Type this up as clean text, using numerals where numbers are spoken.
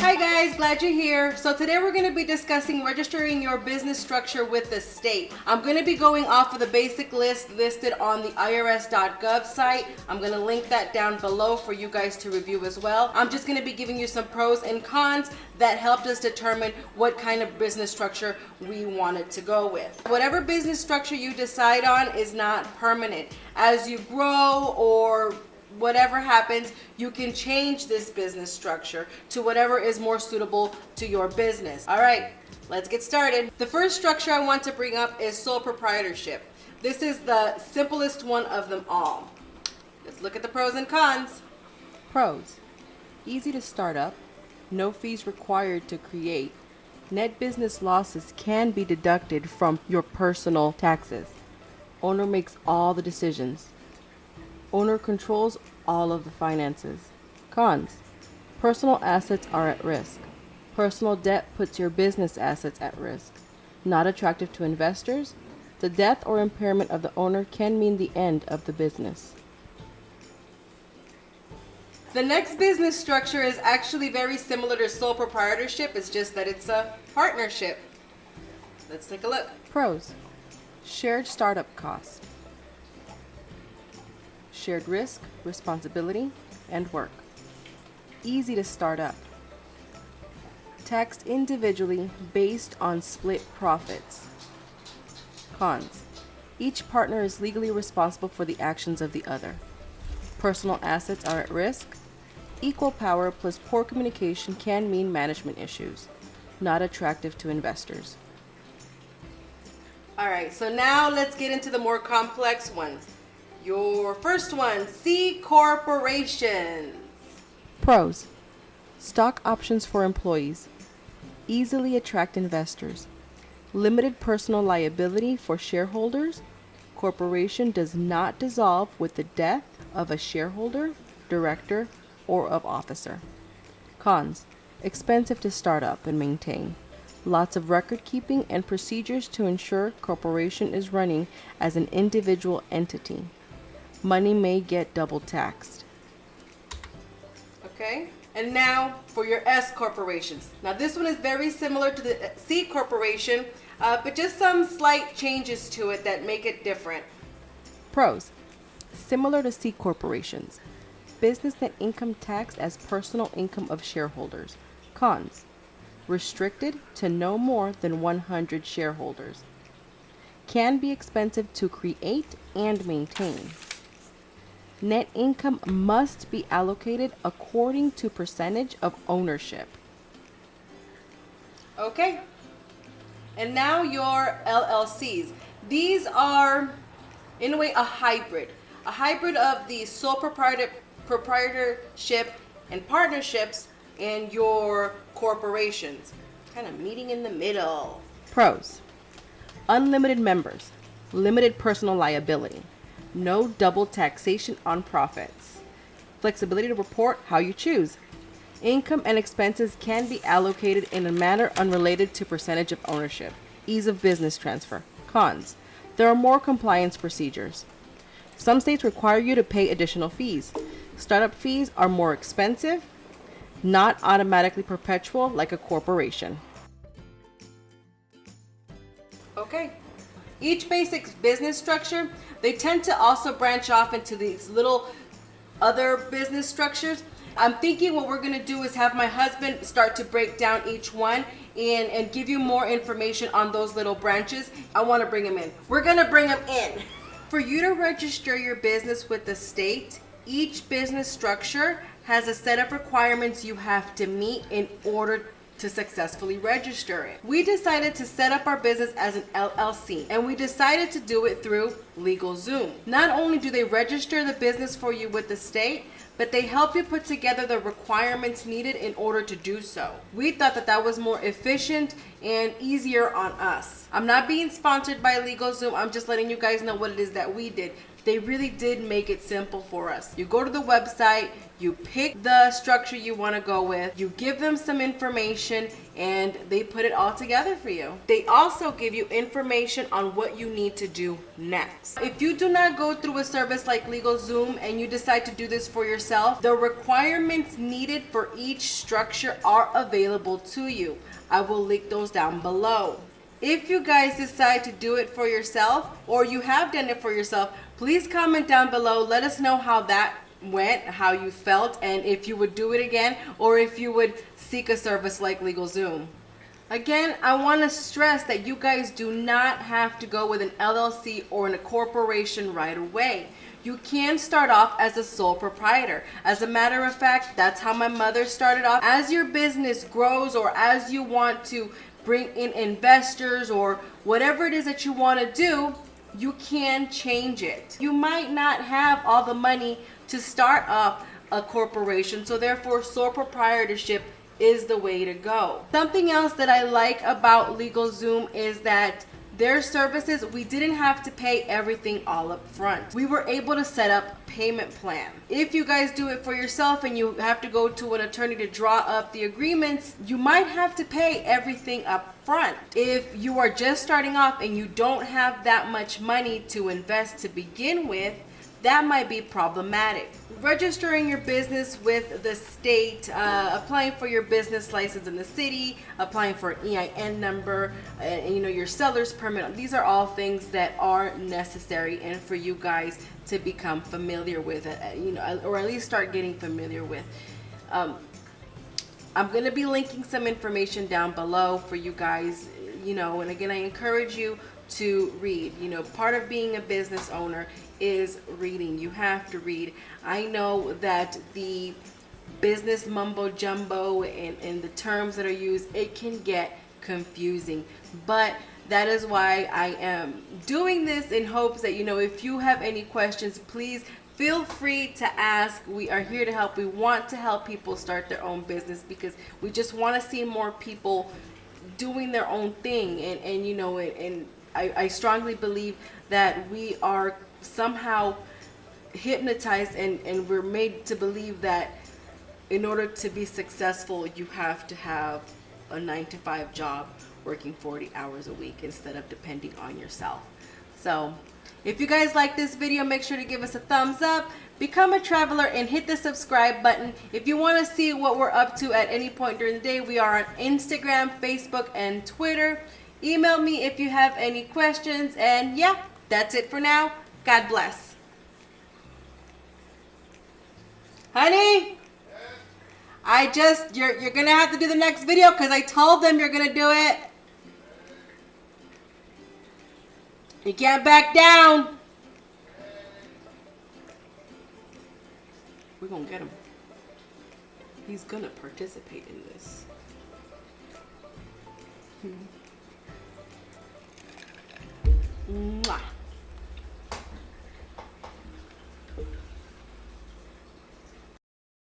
Hi guys, glad you're here. So today we're going to be discussing registering your business structure with the state. I'm going to be going off of the basic list listed on the irs.gov site. I'm going to link that down below for you guys to review as well. I'm just going to be giving you some pros and cons that helped us determine what kind of business structure we wanted to go with. Whatever business structure you decide on is not permanent. As you grow or whatever happens, you can change this business structure to whatever is more suitable to your business. All right, let's get started. The first structure I want to bring up is sole proprietorship. This is the simplest one of them all. Let's look at the pros and cons. Pros: easy to start up, no fees required to create. Net business losses can be deducted from your personal taxes. Owner makes all the decisions. Owner controls all of the finances. Cons: personal assets are at risk. Personal debt puts your business assets at risk. Not attractive to investors. The death or impairment of the owner can mean the end of the business. The next business structure is actually very similar to sole proprietorship. It's just that it's a partnership. Let's take a look. Pros: shared startup costs. Shared risk, responsibility, and work. Easy to start up. Taxed individually based on split profits. Cons: each partner is legally responsible for the actions of the other. Personal assets are at risk. Equal power plus poor communication can mean management issues. Not attractive to investors. All right, so now let's get into the more complex ones. Your first one, C corporations. Pros: stock options for employees. Easily attract investors. Limited personal liability for shareholders. Corporation does not dissolve with the death of a shareholder, director, or of officer. Cons: expensive to start up and maintain. Lots of record keeping and procedures to ensure corporation is running as an individual entity. Money may get double taxed. Okay, and now for your S corporations. Now this one is very similar to the C corporation, but just some slight changes to it that make it different. Pros: similar to C corporations. Business net income taxed as personal income of shareholders. Cons: restricted to no more than 100 shareholders. Can be expensive to create and maintain. Net income must be allocated according to percentage of ownership. Okay, and now your LLCs. These are, in a way, a hybrid of the sole proprietorship and partnerships and your corporations, kind of meeting in the middle. Pros: unlimited members, limited personal liability, no double taxation on profits, flexibility to report how you choose. Income and expenses can be allocated in a manner unrelated to percentage of ownership. Ease of business transfer. Cons: there are more compliance procedures. Some states require you to pay additional fees. Startup fees are more expensive, not automatically perpetual like a corporation. Okay. Each basic business structure, they tend to also branch off into these little other business structures. I'm thinking what we're going to do is have my husband start to break down each one and give you more information on those little branches. I want to bring him in. We're going to bring him in. For you to register your business with the state, each business structure has a set of requirements you have to meet in order to successfully register it. We decided to set up our business as an LLC, and we decided to do it through LegalZoom. Not only do they register the business for you with the state, but they help you put together the requirements needed in order to do so. We thought that that was more efficient and easier on us. I'm not being sponsored by LegalZoom. I'm just letting you guys know what it is that we did. They really did make it simple for us. You go to the website, you pick the structure you want to go with, you give them some information, and they put it all together for you. They also give you information on what you need to do next. If you do not go through a service like LegalZoom and you decide to do this for yourself, the requirements needed for each structure are available to you. I will link those down below. If you guys decide to do it for yourself, or you have done it for yourself, please comment down below. Let us know how that went, how you felt, and if you would do it again, or if you would seek a service like LegalZoom. Again, I want to stress that you guys do not have to go with an LLC or in a corporation right away. You can start off as a sole proprietor. As a matter of fact, that's how my mother started off. As your business grows, or as you want to bring in investors, or whatever it is that you want to do, you can change it. You might not have all the money to start up a corporation, so therefore sole proprietorship is the way to go. Something else that I like about LegalZoom is that their services, we didn't have to pay everything all up front. We were able to set up payment plan. If you guys do it for yourself and you have to go to an attorney to draw up the agreements, you might have to pay everything up front. If you are just starting off and you don't have that much money to invest to begin with, that might be problematic. Registering your business with the state, applying for your business license in the city, applying for an EIN number, your seller's permit. These are all things that are necessary and for you guys to become familiar with it, or at least start getting familiar with. I'm going to be linking some information down below for you guys, and again, I encourage you to read. Part of being a business owner is reading. You have to read. I know that the business mumbo jumbo and the terms that are used, it can get confusing, but that is why I am doing this in hopes that, if you have any questions, please feel free to ask. We are here to help. We want to help people start their own business because we just want to see more people doing their own thing, and I strongly believe that we are somehow hypnotized and we're made to believe that in order to be successful, you have to have a 9-to-5 job working 40 hours a week instead of depending on yourself. So if you guys like this video, make sure to give us a thumbs up, become a traveler, and hit the subscribe button. If you want to see what we're up to at any point during the day, we are on Instagram, Facebook, and Twitter. Email me if you have any questions, and yeah, that's it for now. God bless. Honey, you're gonna have to do the next video because I told them you're gonna do it. You can't back down. We're gonna get him. He's gonna participate in this. Mwah.